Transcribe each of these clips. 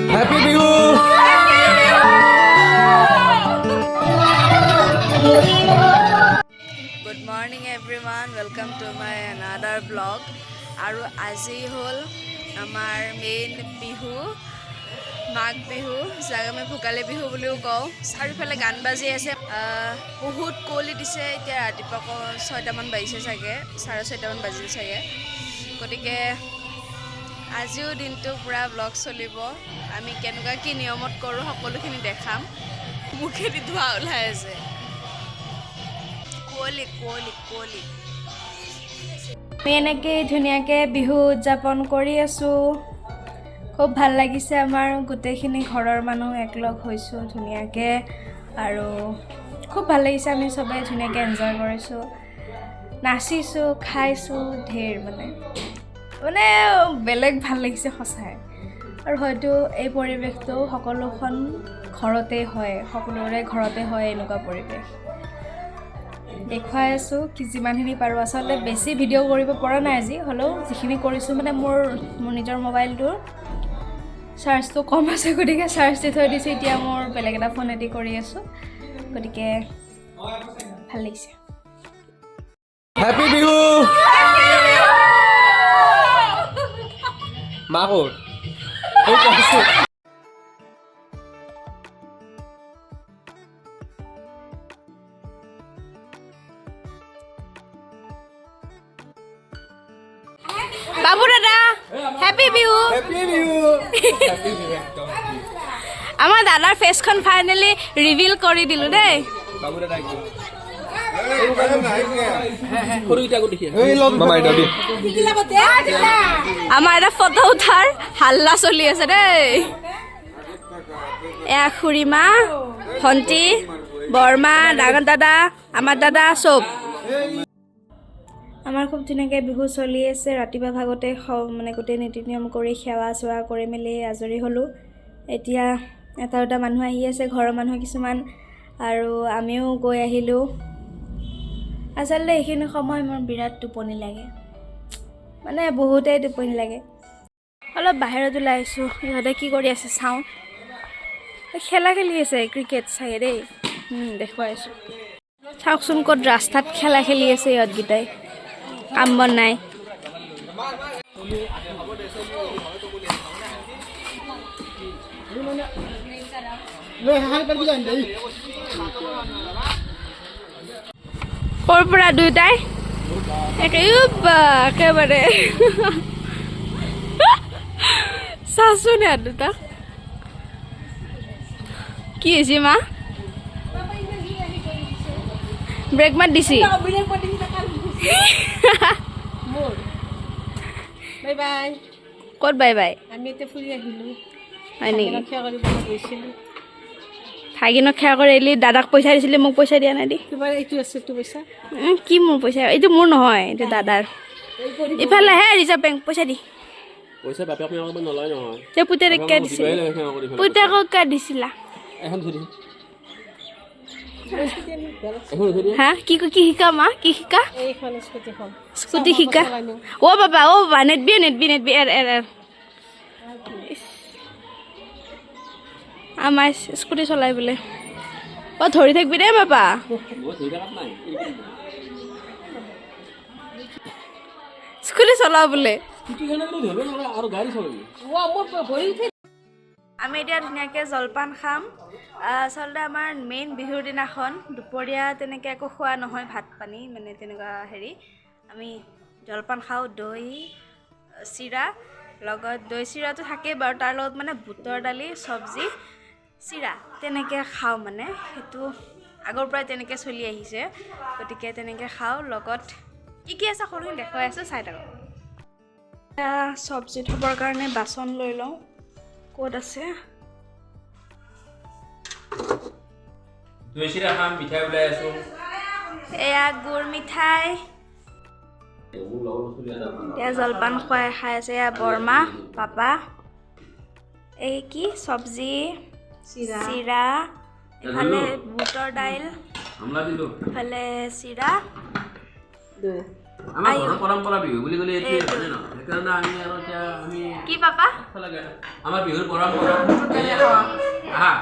Happy Bihu! Good morning everyone, welcome to my another vlog. আৰু আজি হ'ল আমাৰ মেইন বিহু মাঘ বিহু, যাক আমি ভোগালী বিহু বুলিও কওঁ। চাৰিওফালে গান বাজি আছে, বহুত কুঁৱলী দিছে। এতিয়া ৰাতিপুৱা 6টামান বাজিছে চাগে, 6:30মান বাজিল চাগে। গতিকে আজিও দিনটো পুৰা ব্লগ চলিব। আমি কেনেকুৱা কি নিয়মত কৰোঁ সকলোখিনি দেখাম। মুখেদি ধোঁৱা ওলাই আছে, কুঁৱলী কুঁৱলী কুঁৱলী। আমি এনেকৈ ধুনীয়াকৈ বিহু উদযাপন কৰি আছোঁ। খুব ভাল লাগিছে, আমাৰ গোটেইখিনি ঘৰৰ মানুহ একলগ হৈছোঁ ধুনীয়াকৈ, আৰু খুব ভাল লাগিছে। আমি চবেই ধুনীয়াকৈ এনজয় কৰিছোঁ, নাচিছোঁ, খাইছোঁ, ঢেৰ মানে বেলেগ ভাল লাগিছে সঁচাই। আৰু হয়তো এই পৰিৱেশটো সকলোখন ঘৰতেই হয়, সকলোৰে ঘৰতে হয় এনেকুৱা পৰিৱেশ। দেখুৱাই আছোঁ কি যিমানখিনি পাৰোঁ। আচলতে বেছি ভিডিঅ' কৰিব পৰা নাই আজি, হ'লেও যিখিনি কৰিছোঁ মানে মোৰ নিজৰ মোবাইলটোৰ চাৰ্জটো কম আছে, গতিকে চাৰ্জ দি থৈ দিছোঁ। এতিয়া মোৰ বেলেগ এটা ফোনেদি কৰি আছোঁ, গতিকে ভাল লাগিছে। Happy Bihu! Mahur. বাবু দাদা, happy Bihu. Happy Bihu! Happy Bihu. আমাৰ দাদাৰ ফেচখন ফাইনেলি ৰিভিল কৰি দিলোঁ দেই। Babu dada ikut. আমাৰ এটা ফটো উঠাৰ হাল্লা চলি আছে দেই। এয়া খুৰীমা, ভণ্টি, বৰমা, ডাঙৰ দাদা, আমাৰ দাদা চব। আমাৰ খুব ধুনীয়াকৈ বিহু চলি আছে। ৰাতিপুৱা ভাগতে গোটেই নীতি নিয়ম কৰি সেৱা চেৱা কৰি মেলি আজৰি হ'লোঁ। এতিয়া এটা দুটা মানুহ আহি আছে, ঘৰৰ মানুহ কিছুমান, আৰু আমিও গৈ আহিলোঁ। আচলতে এইখিনি সময় মোৰ বিৰাট টোপনি লাগে, বহুতেই টোপনি লাগে। অলপ বাহিৰত ওলাই আহিছোঁ, ইহঁতে কি কৰি আছে চাওঁ। খেলা খেলি আছে, ক্ৰিকেট চাগে দেই, দেখুৱাই আছোঁ। চাওকচোন ক'ত ৰাস্তাত খেলা খেলি আছে ইহঁতকেইটাই, কাম বন নাই। ক'ৰ পৰা দুয়োটাই একেবাৰে চাচোন ইয়াত দুটা কি হৈছে। মা ব্ৰেক মাত দিছি। Bye bye. ক'ত বাই বাই? আমি এতিয়া ফুৰি আহিলোঁ, হয় নেকি? ৰক্ষা কৰিবলৈ গৈছিলোঁ। ভাগিনক সেৱা কৰি আহিলি, দাদাক পইচা দিছিলে, মোক পইচা দিয়া নাই দি। তোমাৰ এইটো আছে, এইটো পইচা কি মোৰ পইচা? এইটো মোৰ নহয়, এইটো দাদাৰ। ইফালে হে ৰিজাৰ্ভ বেংক, পইচা দি। পইচা বাপেক মাক নলয় নহয়। তই পুতেৰক কিয় দিছিলা? পুতেকক কিয় দিছিলা? এখন ধৰি হা কি শিকা মা? কি শিকা? এইখন স্কুটিখন স্কুটি শিকা? অ' বাবা নেটবি এৰ আমাৰ স্কুটি চলাই বোলে। ধৰি থাকিবি দেই বাবা। স্কুটি চলাও বোলে। আমি এতিয়া ধুনীয়াকৈ জলপান খাম। আচলতে আমাৰ মেইন বিহুৰ দিনাখন দুপৰীয়া তেনেকৈ একো খোৱা নহয়, ভাত পানী তেনেকুৱা হেৰি। আমি জলপান খাওঁ, দৈ চিৰা, লগত দৈ চিৰাটো থাকেই বাৰু, তাৰ লগত বুটৰ দালি, চব্জি, চিৰা তেনেকৈ খাওঁ। সেইটো আগৰ পৰাই তেনেকৈ চলি আহিছে, গতিকে তেনেকৈ খাওঁ। লগত কি আছে সৰুখিনি দেখুৱাই আছোঁ, চাই থাকক। চব্জি থ'বৰ কাৰণে বাচন লৈ লওঁ। ক'ত আছে? দৈ চিৰা খাম, মিঠাই ওলাই আছোঁ। এয়া গুৰ মিঠাই। এতিয়া জলপান খাই আছে এয়া বৰমা, পাপা। এই কি চব্জি, চিৰা, ইফালে বুটৰ দাইল, ইফালে চিৰা, আমাৰ ঘৰৰ পৰম্পৰা বিহু বুলি ক'লে এইটোৱে হয়নে নহয় সেইকাৰণে আমি আৰু এতিয়া আমি কি পাপা আমাৰ বিহুৰ পৰম্পৰা আহা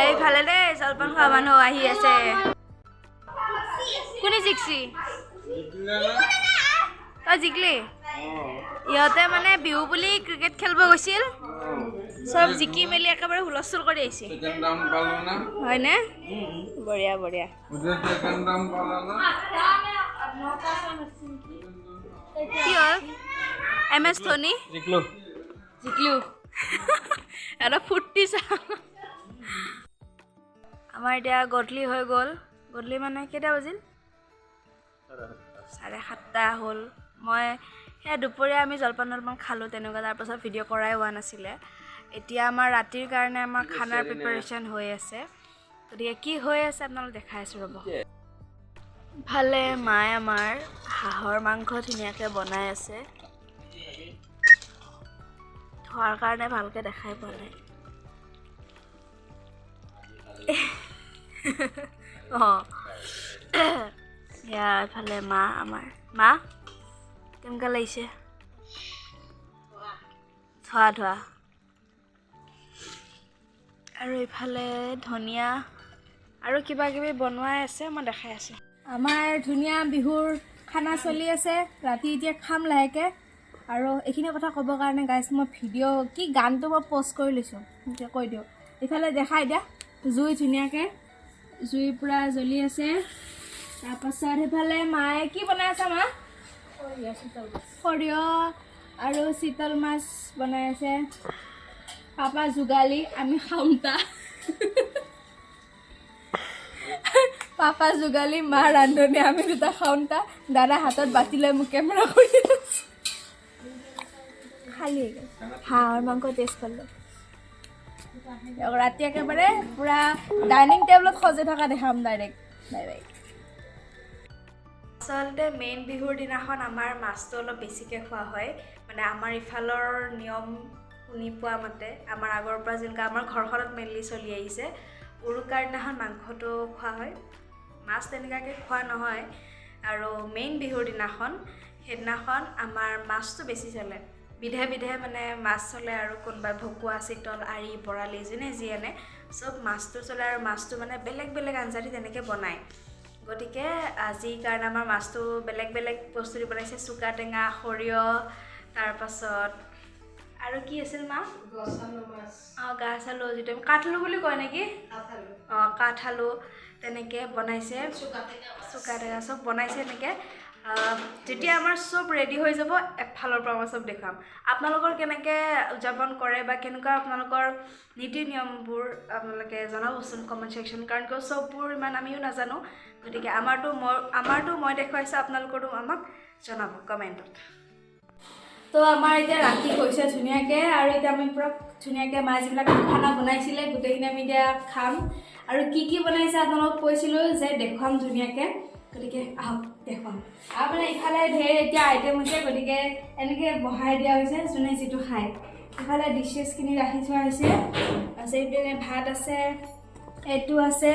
এইফালে দেই জলপান খোৱা মানুহ আহি আছে কোনে জিকছি তই জিকলি ইহঁতে মানে বিহু বুলি ক্ৰিকেট খেলিব গৈছিল চব জিকি মেলি একেবাৰে হুলস্থুল কৰি আহিছে হয়নে বঢ়িয়া বঢ়িয়া কি হ'ল MS ধোনী জিকলো জিকলো এটা ফুৰ্তি চা আমাৰ এতিয়া গধূলি হৈ গ'ল গধূলি মানে কেইটা বাজিল 7:30 হ'ল মই সেয়া দুপৰীয়া আমি জলপান খালোঁ তেনেকুৱা তাৰপাছত ভিডিঅ' কৰাই হোৱা নাছিলে এতিয়া আমাৰ ৰাতিৰ কাৰণে আমাৰ খানাৰ প্ৰিপাৰেশ্যন হৈ আছে গতিকে কি হৈ আছে আপোনালোক দেখাই আছোঁ ৰ'ব ভালে মায়ে আমাৰ হাঁহৰ মাংস ধুনীয়াকৈ বনাই আছে থোৱাৰ কাৰণে ভালকৈ দেখাই পোৱা নাই অঁ এয়া এইফালে মা আমাৰ মা কেনেকুৱা লাগিছে ধোৱা ধোৱা আৰু এইফালে ধনিয়া আৰু কিবা কিবি বনোৱাই আছে মই দেখাই আছোঁ আমাৰ ধুনীয়া বিহুৰ খানা চলি আছে ৰাতি এতিয়া খাম লাহেকৈ আৰু এইখিনি কথা ক'বৰ কাৰণে গাইছ মই ভিডিঅ' কি গানটো মই পষ্ট কৰি লৈছোঁ এতিয়া কৈ দিওঁ এইফালে দেখাই দিয়া জুই ধুনীয়াকৈ জুই পূৰা জ্বলি আছে তাৰপাছত সেইফালে মায়ে কি বনাই আছে মা সৰিয়হ আৰু চিতল মাছ বনাই আছে পাপা যোগালী আমি খাওঁতা পাপা যোগালী মা ৰান্ধনী আমি দুটা খাওঁতা দাদা হাতত বাতি লৈ মোক কেমেৰা কৰি খালি হাঁহৰ মাংস টেষ্ট কৰিলোঁ ৰাতি একেবাৰে পূৰা ডাইনিং টেবুলত সজাই থকা দেখাম ডাইৰেক্ট বাই বাই আচলতে মেইন বিহুৰ দিনাখন আমাৰ মাছটো অলপ বেছিকৈ খোৱা হয় মানে আমাৰ ইফালৰ নিয়ম শুনি পোৱা মতে আমাৰ আগৰ পৰা যেনেকৈ আমাৰ ঘৰখনত মেইনলি চলি আহিছে উৰুকাৰ দিনাখন মাংসটো খোৱা হয় মাছ তেনেকুৱাকৈ খোৱা নহয় আৰু মেইন বিহুৰ দিনাখন সেইদিনাখন আমাৰ মাছটো বেছি চলে বিধে বিধে মানে মাছ চলে আৰু কোনোবাই ভকুৱা চিতল আৰি বৰালি যোনে যি আনে চব মাছটো চলে আৰু মাছটো মানে বেলেগ বেলেগ আঞ্জা দি তেনেকৈ বনায় গতিকে আজিৰ কাৰণে আমাৰ মাছটো বেলেগ বেলেগ বস্তু দি বনাইছে চুকা টেঙা সৰিয়হ তাৰপাছত আৰু কি আছিল মা অঁ গাছ আলু যিটো কাঠআলু বুলি কয় নেকি অঁ কাঠআলু তেনেকৈ বনাইছে চুকা টেঙা চব বনাইছে এনেকৈ যেতিয়া আমাৰ চব ৰেডি হৈ যাব এফালৰ পৰা মই চব দেখাম আপোনালোকৰ কেনেকৈ উদযাপন কৰে বা কেনেকুৱা আপোনালোকৰ নীতি নিয়মবোৰ আপোনালোকে জনাবচোন কমেণ্ট ছেকশ্যন কাৰণ কিয় চববোৰ ইমান আমিও নাজানো গতিকে আমাৰটো মই দেখুৱাইছোঁ আপোনালোকৰো আমাক জনাব কমেণ্টত তো আমাৰ এতিয়া ৰাতি হৈছে ধুনীয়াকৈ আৰু এতিয়া আমি পূৰা ধুনীয়াকৈ মায়ে যিবিলাক খানা বনাইছিলে গোটেইখিনি আমি এতিয়া খাম আৰু কি কি বনাইছে আপোনালোকক কৈছিলোঁ যে দেখুৱাম ধুনীয়াকৈ গতিকে আহক দেখুৱাম আৰু মানে ইফালে ঢেৰ এতিয়া আইটেম হৈছে গতিকে এনেকৈ বহাই দিয়া হৈছে যোনে যিটো খায় ইফালে ডিছেছখিনি ৰাখি থোৱা হৈছে তাৰপিছত এইপিনে ভাত আছে এইটো আছে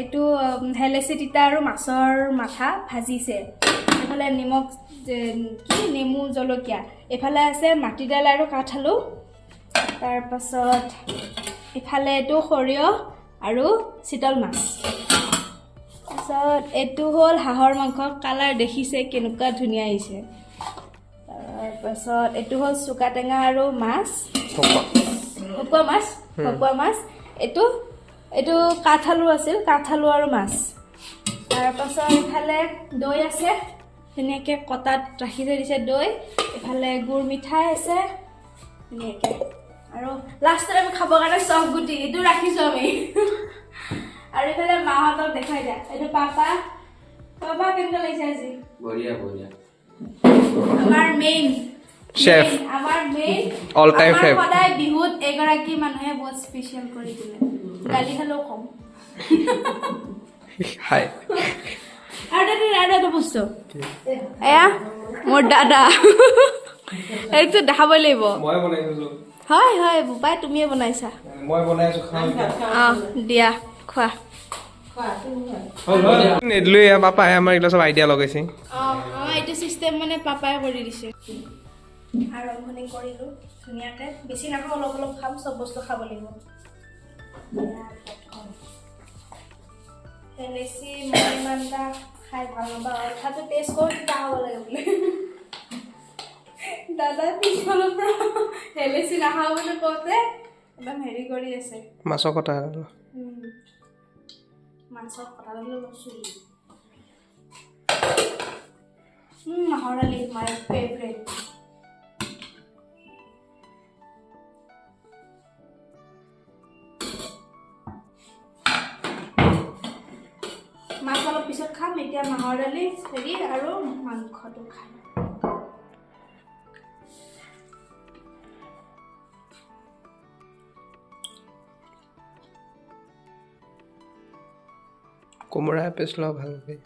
এইটো হেলেচি তিতা আৰু মাছৰ মাথা ভাজিছে এইফালে নিমখ কি নেমু জলকীয়া এইফালে আছে মাটিদাইল আৰু কাঠআলু তাৰপাছত ইফালে এইটো সৰিয়হ আৰু চিতল মাছ তাৰপাছত এইটো হ'ল হাঁহৰ মাংস কালাৰ দেখিছে কেনেকুৱা ধুনীয়া আহিছে তাৰপাছত এইটো হ'ল চুকা টেঙা আৰু মাছ ভকুৱা মাছ এইটো কাঠআলু আছিল কাঠআলু আৰু মাছ তাৰপাছত ইফালে দৈ আছে ধুনীয়াকৈ কটাত ৰাখি থৈ দিছে দৈ ইফালে গুৰ মিঠাই আছে ধুনীয়াকৈ আৰু লাষ্টত আমি খাবৰ কাৰণে চফ গুটি এইটো ৰাখিছোঁ আমি আৰু ইফালে মাহঁতক দেখাই দিয়া এইটো পাপা কেনেকুৱা লাগিছে আজি বঢ়িয়া বঢ়িয়া আমাৰ মেইন Chef. আমাৰ মেইন All time আমাৰ fave. সদায় বিহুত এগৰাকী মানুহে বহুত স্পেচিয়েল কৰি দিলে গালি খালেও কম Hi. আৰু এটা বস্তু এয়া মোৰ দাদা এইটো দেখাবই লাগিব মই বনাইছো হয় বোপাই তুমিয়ে বনাইছা মই বনাইছো খাম অঁ দিয়া খোৱা নেদলো এয়া পাপাহে আমাৰ এইগিলা চব আইডিয়া লগাইছে এইটো চিষ্টেম মানে পাপাই কৰি দিছে আৰম্ভণি কৰিলোঁ ধুনীয়াকৈ বেছি নাখাওঁ অলপ অলপ খাম চব বস্তু খাব লাগিব বেছি মই ইমান এটা খাই ভাল নাপাওঁ অৰ্থাৎ টেষ্ট কৰোঁ কিবা হ'ব লাগে বোলে দাদা পিছফালৰ পৰা বেছি নাখাওঁ বুলি কওঁতে একদম হেৰি কৰি আছে মাছৰ কথা মাছৰ কঁঠাললৈ লৈছোঁ মাহৰ দালি মাই ফেভৰেট মাছ অলপ পিছত খাম এতিয়া মাহৰ দালি হেৰি আৰু মাংসটো খাম কোমোৰা এপিচ লোৱা ভাল পাই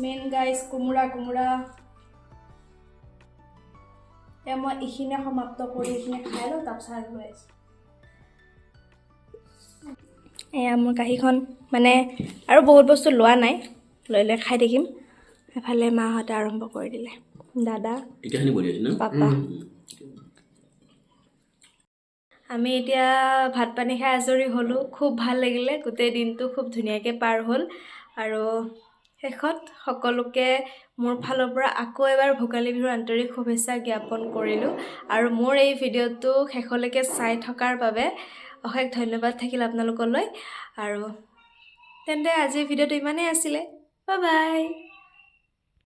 মেইন গাইজ কোমোৰা এতিয়া মই এইখিনিয়ে সমাপ্ত কৰি এইখিনি খাই লওঁ তাৰপিছত আৰু গৈ আছোঁ এয়া মোৰ কাঁহীখন মানে আৰু বহুত বস্তু লোৱা নাই লৈ খাই থাকিম এফালে মাহঁতে আৰম্ভ কৰি দিলে দাদা এতিয়াখিনি বহি আছে ন পাপা আমি এতিয়া ভাত পানী খাই আজৰি হ'লোঁ খুব ভাল লাগিলে গোটেই দিনটো খুব ধুনীয়াকৈ পাৰ হ'ল আৰু শেষত সকলোকে মোৰ ফালৰ পৰা আকৌ এবাৰ ভোগালী বিহুৰ আন্তৰিক শুভেচ্ছা জ্ঞাপন কৰিলোঁ আৰু মোৰ এই ভিডিঅ'টো শেষলৈকে চাই থকাৰ বাবে অশেষ ধন্যবাদ থাকিল আপোনালোকলৈ আৰু তেন্তে আজিৰ ভিডিঅ'টো ইমানেই আছিলে বাই বাই